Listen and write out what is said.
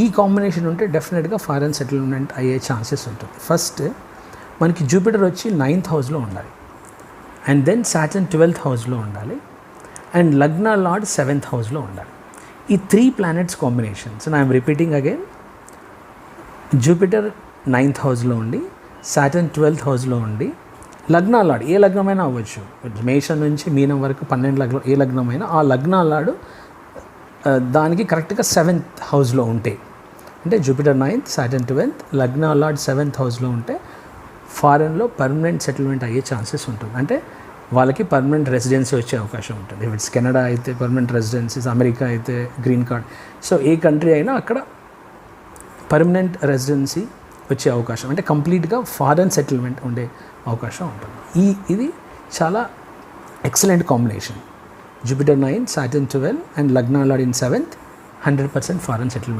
ఈ కాంబినేషన్ ఉంటే డెఫినెట్గా ఫారెన్ సెటిల్మెంట్ అయ్యే ఛాన్సెస్ ఉంటుంది. ఫస్ట్ మనకి జూపిటర్ వచ్చి 9th హౌస్లో ఉండాలి, అండ్ దెన్ సాటర్న్ 12th హౌస్లో ఉండాలి, అండ్ లగ్న లార్డ్ 7th హౌస్లో ఉండాలి. ఈ 3 planets combinations, I'm repeating again, Jupiter 9th హౌస్లో ఉండి, సాటర్న్ 12th హౌస్లో ఉండి, లగ్న లార్డ్ ఏ లగ్నమైనా అవ్వచ్చు, మేషం నుంచి మీనం వరకు 12 లగ్నం ఏ లగ్నమైనా ఆ లగ్న లార్డ్ దానికి కరెక్ట్గా 7th హౌస్లో ఉంటే, అంటే జూపిటర్ 9th, సాటర్న్ 12th, లగ్న లార్డ్ 7th హౌస్లో ఉంటే ఫారెన్లో పర్మనెంట్ సెటిల్మెంట్ అయ్యే ఛాన్సెస్ ఉంటుంది. అంటే వాళ్ళకి పర్మనెంట్ రెసిడెన్సీ వచ్చే అవకాశం ఉంటుంది. ఇఫ్ ఇట్స్ కెనడా అయితే పర్మనెంట్ రెసిడెన్సీస్, అమెరికా అయితే గ్రీన్ కార్డ్, సో ఏ కంట్రీ అయినా అక్కడ పర్మనెంట్ రెసిడెన్సీ వచ్చే అవకాశం, అంటే కంప్లీట్గా ఫారెన్ సెటిల్మెంట్ ఉండే అవకాశం ఉంటుంది. ఇది చాలా excellent combination. Jupiter 9, Saturn 12 and lagna lord in 7th, 100% foreign settlement.